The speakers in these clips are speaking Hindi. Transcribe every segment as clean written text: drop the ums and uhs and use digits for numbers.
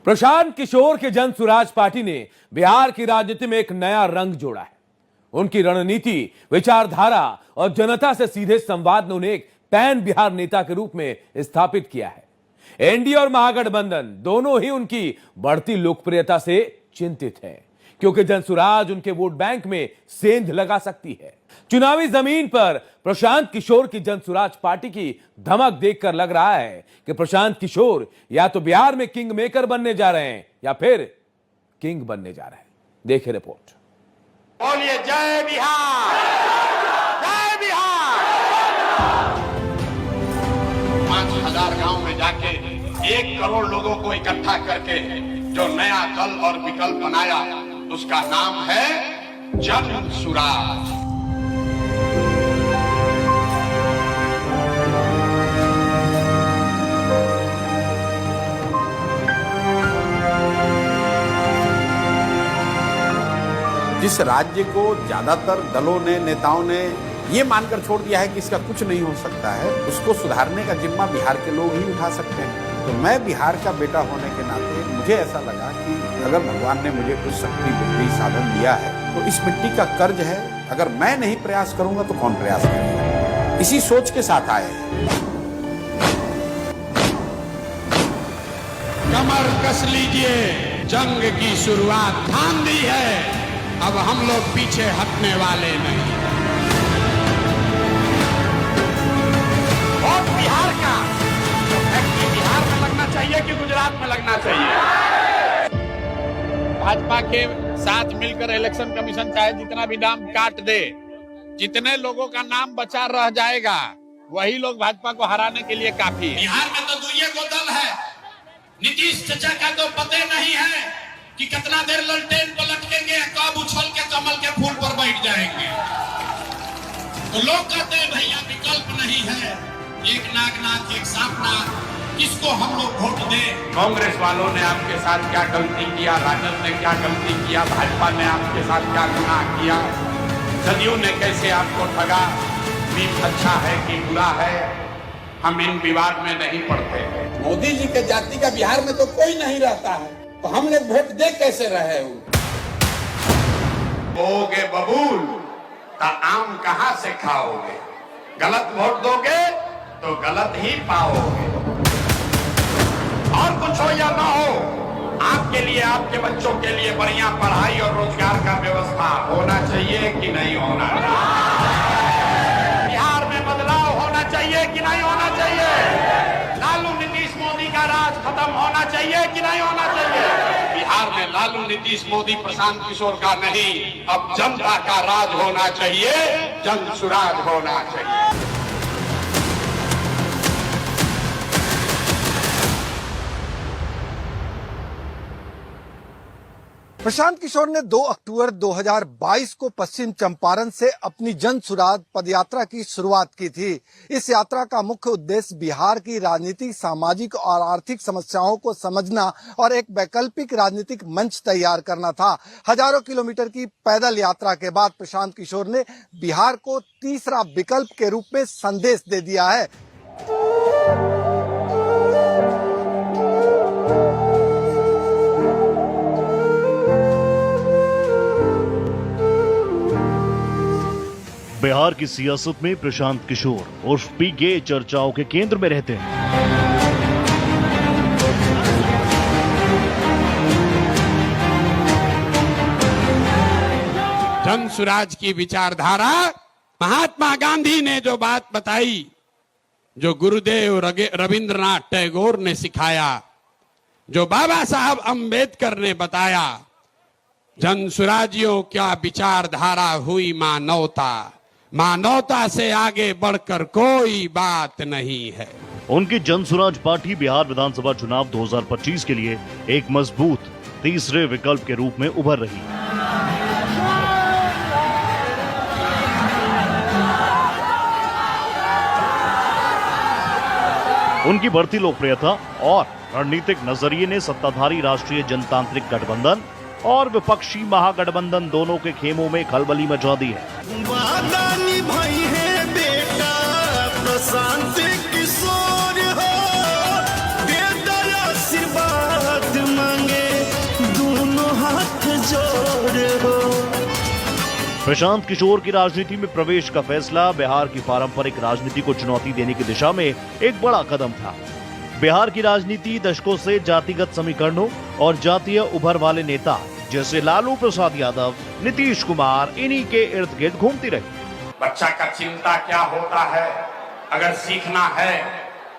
प्रशांत किशोर के जन सुराज पार्टी ने बिहार की राजनीति में एक नया रंग जोड़ा है। उनकी रणनीति, विचारधारा और जनता से सीधे संवाद ने उन्हें एक पैन बिहार नेता के रूप में स्थापित किया है। एनडीए और महागठबंधन दोनों ही उनकी बढ़ती लोकप्रियता से चिंतित है, क्योंकि जनसुराज उनके वोट बैंक में सेंध लगा सकती है। चुनावी जमीन पर प्रशांत किशोर की जनसुराज पार्टी की धमक देखकर लग रहा है कि प्रशांत किशोर या तो बिहार में किंग मेकर बनने जा रहे हैं या फिर किंग बनने जा रहे हैं। देखिए रिपोर्ट। बोलिए जय बिहार, जय बिहार। 5,000 गांव में जाके 1 करोड़ लोगों को इकट्ठा करके जो नया दल और विकल्प बनाया, उसका नाम है जन सुराज। जिस राज्य को ज्यादातर दलों ने, नेताओं ने ये मानकर छोड़ दिया है कि इसका कुछ नहीं हो सकता है, उसको सुधारने का जिम्मा बिहार के लोग ही उठा सकते हैं। तो मैं बिहार का बेटा होने के नाते मुझे ऐसा लगा कि अगर भगवान ने मुझे कुछ शक्ति, बुद्धि, साधन दिया है तो इस मिट्टी का कर्ज है। अगर मैं नहीं प्रयास करूंगा तो कौन प्रयास करेगा। इसी सोच के साथ आए हैं। कमर कस लीजिए, जंग की शुरुआत ठान दी है, अब हम लोग पीछे हटने वाले नहीं। और बिहार का फैक्ट्री बिहार में लगना चाहिए कि गुजरात में लगना चाहिए। भाजपा के साथ मिलकर इलेक्शन कमीशन चाहे जितना भी नाम काट दे, जितने लोगों का नाम बचा रह जाएगा वही लोग भाजपा को हराने के लिए काफी है। बिहार में तो दुइये को दल है। नीतीश चाचा का तो पते नहीं है कि कितना देर ललटेन पलटेंगे, कब उछल के कमल के फूल पर बैठ जाएंगे। तो लोग कहते हैं भैया विकल्प नहीं है, एक नागनाथ एक सांपनाथ, किसको हम लोग वोट दें। कांग्रेस वालों ने आपके साथ क्या गलती किया, राजद ने क्या गलती किया, भाजपा ने आपके साथ क्या गुनाह किया, जदयू ने कैसे आपको ठगा, बीच अच्छा है कि बुरा है, हम इन विवाद में नहीं पड़ते। मोदी जी के जाति का बिहार में तो कोई नहीं रहता है, तो हम लोग वोट दे कैसे रहे हो। बोगे बबूल तो आम कहां से खाओगे, गलत वोट दोगे तो गलत ही पाओगे। और कुछ हो या ना हो, आपके लिए, आपके बच्चों के लिए बढ़िया पढ़ाई और रोजगार का व्यवस्था होना चाहिए कि नहीं होना चाहिए। बिहार में बदलाव होना चाहिए कि नहीं होना चाहिए। लालू नीतीश मोदी का राज खत्म होना चाहिए कि नहीं होना चाहिए। बिहार में लालू नीतीश मोदी प्रशांत किशोर का नहीं, अब जनता का राज होना चाहिए, जन सुराज होना चाहिए। प्रशांत किशोर ने 2 अक्टूबर 2022 को पश्चिम चंपारण से अपनी जन सुराज पदयात्रा की शुरुआत की थी। इस यात्रा का मुख्य उद्देश्य बिहार की राजनीतिक, सामाजिक और आर्थिक समस्याओं को समझना और एक वैकल्पिक राजनीतिक मंच तैयार करना था। हजारों किलोमीटर की पैदल यात्रा के बाद प्रशांत किशोर ने बिहार को तीसरा विकल्प के रूप में संदेश दे दिया है। बिहार की सियासत में प्रशांत किशोर उर्फ पीके चर्चाओं के केंद्र में रहते हैं। जन सुराज की विचारधारा, महात्मा गांधी ने जो बात बताई, जो गुरुदेव रविंद्रनाथ टैगोर ने सिखाया, जो बाबा साहब अंबेडकर ने बताया, जन सुराजियों क्या विचारधारा हुई मानवता, मानवता से आगे बढ़कर कोई बात नहीं है। उनकी जनसुराज पार्टी बिहार विधानसभा चुनाव 2025 के लिए एक मजबूत तीसरे विकल्प के रूप में उभर रही। उनकी बढ़ती लोकप्रियता और रणनीतिक नजरिए ने सत्ताधारी राष्ट्रीय जनतांत्रिक गठबंधन और विपक्षी महागठबंधन दोनों के खेमों में खलबली मचा दी है। भाई है बेटा प्रशांत किशोर हो, आशीर्वाद प्रशांत किशोर की राजनीति में प्रवेश का फैसला बिहार की पारंपरिक राजनीति को चुनौती देने की दिशा में एक बड़ा कदम था। बिहार की राजनीति दशकों से जातिगत समीकरणों और जातीय उभर वाले नेता जैसे लालू प्रसाद यादव, नीतीश कुमार इन्हीं के इर्द गिर्द घूमती रही। बच्चा का चिंता क्या होता है अगर सीखना है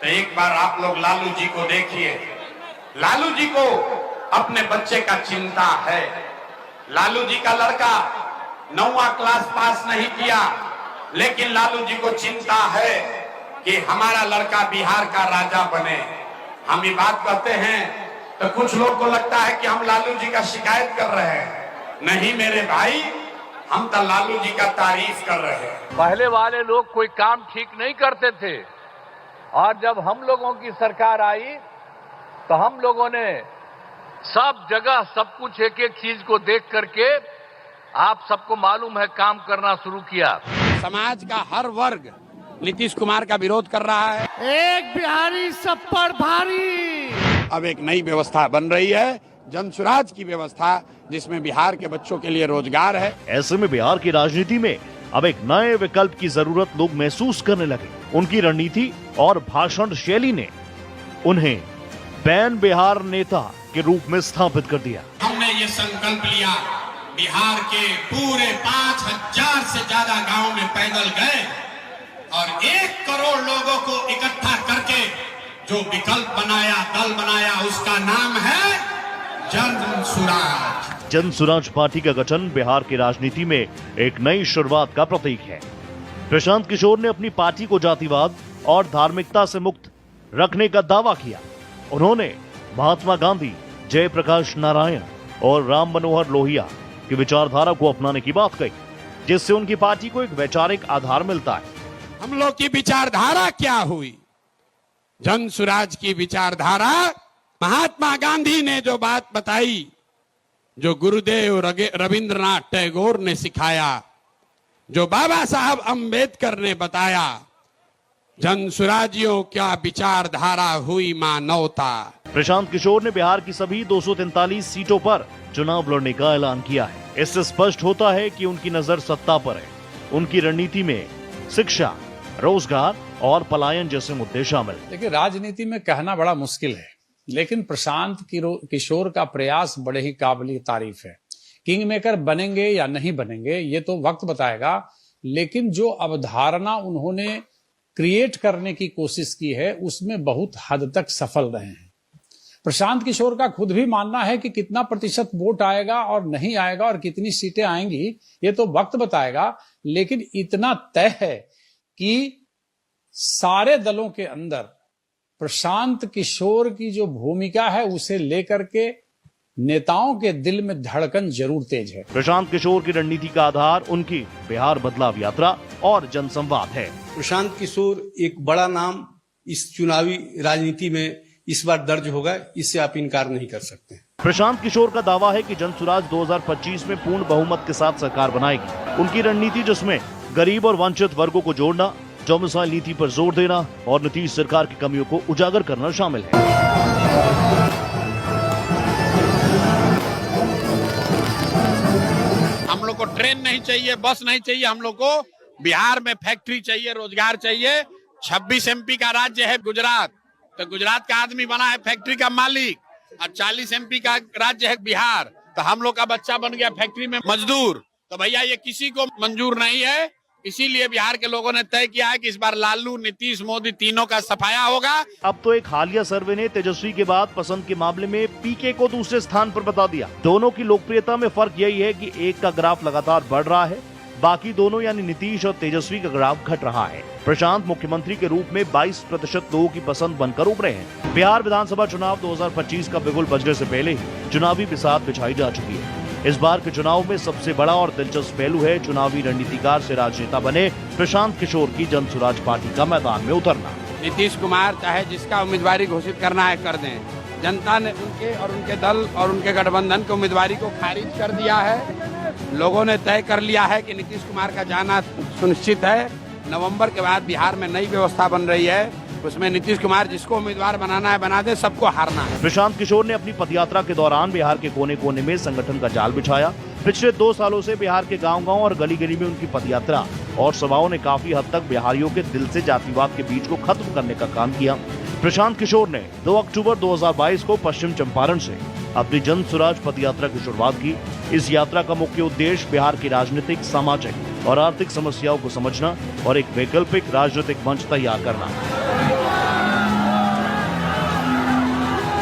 तो एक बार आप लोग लालू जी को देखिए। लालू जी को अपने बच्चे का चिंता है। लालू जी का लड़का 9वां क्लास पास नहीं किया, लेकिन लालू जी को चिंता है कि हमारा लड़का बिहार का राजा बने। हम ये बात कहते हैं तो कुछ लोग को लगता है कि हम लालू जी का शिकायत कर रहे हैं। नहीं मेरे भाई, हम तो लालू जी का तारीफ कर रहे हैं। पहले वाले लोग कोई काम ठीक नहीं करते थे और जब हम लोगों की सरकार आई तो हम लोगों ने सब जगह सब कुछ एक एक चीज को देख करके आप सबको मालूम है काम करना शुरू किया। समाज का हर वर्ग नीतीश कुमार का विरोध कर रहा है। एक बिहारी सब पर भारी। अब एक नई व्यवस्था बन रही है, जनसुराज की व्यवस्था, जिसमें बिहार के बच्चों के लिए रोजगार है। ऐसे में बिहार की राजनीति में अब एक नए विकल्प की जरूरत लोग महसूस करने लगे। उनकी रणनीति और भाषण शैली ने उन्हें पैन बिहार नेता के रूप में स्थापित कर दिया। हमने ये संकल्प लिया, बिहार के पूरे 5000 से ज्यादा गांव में पैदल गए और 1 करोड़ लोगों को इकट्ठा करके जो विकल्प बनाया, दल बनाया, उसका नाम है जनसुराज। जनसुराज पार्टी का गठन बिहार की राजनीति में एक नई शुरुआत का प्रतीक है। प्रशांत किशोर ने अपनी पार्टी को जातिवाद और धार्मिकता से मुक्त रखने का दावा किया। उन्होंने महात्मा गांधी, जयप्रकाश नारायण और राम मनोहर लोहिया की विचारधारा को अपनाने की बात कही, जिससे उनकी पार्टी को एक वैचारिक आधार मिलता है। हम लोग की विचारधारा क्या हुई? जनसुराज की विचारधारा, महात्मा गांधी ने जो बात बताई, जो गुरुदेव रविंद्रनाथ टैगोर ने सिखाया, जो बाबा साहब अंबेडकर ने बताया, जनसुराजियों क्या विचारधारा हुई मानवता। प्रशांत किशोर ने बिहार की सभी 243 सीटों पर चुनाव लड़ने का ऐलान किया है। इससे स्पष्ट होता है कि उनकी नजर सत्ता पर है। उनकी रणनीति में शिक्षा, रोजगार और पलायन जैसे मुद्दे शामिल। देखिए, राजनीति में कहना बड़ा मुश्किल है, लेकिन प्रशांत किशोर का प्रयास बड़े ही काबिल तारीफ है। किंग मेकर बनेंगे या नहीं बनेंगे ये तो वक्त बताएगा, लेकिन जो अवधारणा उन्होंने क्रिएट करने की कोशिश की है उसमें बहुत हद तक सफल रहे हैं। प्रशांत किशोर का खुद भी मानना है कि कितना प्रतिशत वोट आएगा और नहीं आएगा और कितनी सीटें आएंगी ये तो वक्त बताएगा, लेकिन इतना तय है कि सारे दलों के अंदर प्रशांत किशोर की जो भूमिका है उसे लेकर के नेताओं के दिल में धड़कन जरूर तेज है। प्रशांत किशोर की रणनीति का आधार उनकी बिहार बदलाव यात्रा और जनसंवाद है। प्रशांत किशोर एक बड़ा नाम इस चुनावी राजनीति में इस बार दर्ज होगा, इससे आप इनकार नहीं कर सकते। प्रशांत किशोर का दावा है कि जनसुराज 2025 में पूर्ण बहुमत के साथ सरकार बनाएगी। उनकी रणनीति, जिसमें गरीब और वंचित वर्गों को जोड़ना, डोमिसाइल नीति पर जोर देना और नीतीश सरकार की कमियों को उजागर करना शामिल है। हम लोग को ट्रेन नहीं चाहिए, बस नहीं चाहिए, हम लोग को बिहार में फैक्ट्री चाहिए, रोजगार चाहिए। 26 MP का राज्य है गुजरात, तो गुजरात का आदमी बना है फैक्ट्री का मालिक, और 40 MP का राज्य है बिहार, तो हम लोग का बच्चा बन गया फैक्ट्री में मजदूर। तो भैया ये किसी को मंजूर नहीं है, इसीलिए बिहार के लोगों ने तय किया है कि इस बार लालू, नीतीश, मोदी तीनों का सफाया होगा। अब तो एक हालिया सर्वे ने तेजस्वी के बाद पसंद के मामले में पीके को दूसरे स्थान पर बता दिया। दोनों की लोकप्रियता में फर्क यही है कि एक का ग्राफ लगातार बढ़ रहा है, बाकी दोनों यानी नीतीश और तेजस्वी का ग्राफ घट रहा है। प्रशांत मुख्यमंत्री के रूप में 22% लोगों की पसंद बनकर उभरे हैं। बिहार विधानसभा चुनाव 2025 का बिगुल बजने से पहले ही चुनावी बिसात बिछाई जा चुकी है। इस बार के चुनाव में सबसे बड़ा और दिलचस्प पहलू है चुनावी रणनीतिकार से राजनेता बने प्रशांत किशोर की जनसुराज पार्टी का मैदान में उतरना। नीतीश कुमार चाहे जिसका उम्मीदवारी घोषित करना है कर दें, जनता ने उनके और उनके दल और उनके गठबंधन की उम्मीदवारी को खारिज कर दिया है। लोगों ने तय कर लिया है कि नीतीश कुमार का जाना सुनिश्चित है। नवंबर के बाद बिहार में नई व्यवस्था बन रही है, उसमें नीतीश कुमार जिसको उम्मीदवार बनाना है बना दे, सबको हारना है। प्रशांत किशोर ने अपनी पदयात्रा के दौरान बिहार के कोने कोने में संगठन का जाल बिछाया। पिछले 2 सालों से बिहार के गांव-गांव और गली-गली में उनकी पदयात्रा और सभाओं ने काफी हद तक बिहारियों के दिल से जातिवाद के बीच को खत्म करने का काम किया। प्रशांत किशोर ने 2 अक्टूबर 2022 को पश्चिम चंपारण से अपनी जन सुराज पदयात्रा की शुरुआत की। इस यात्रा का मुख्य उद्देश्य बिहार की राजनीतिक, सामाजिक और आर्थिक समस्याओं को समझना और एक वैकल्पिक राजनीतिक मंच तैयार करना।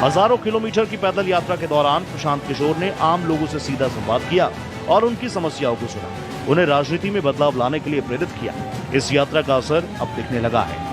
हजारों किलोमीटर की पैदल यात्रा के दौरान प्रशांत किशोर ने आम लोगों से सीधा संवाद किया और उनकी समस्याओं को सुना, उन्हें राजनीति में बदलाव लाने के लिए प्रेरित किया। इस यात्रा का असर अब दिखने लगा है।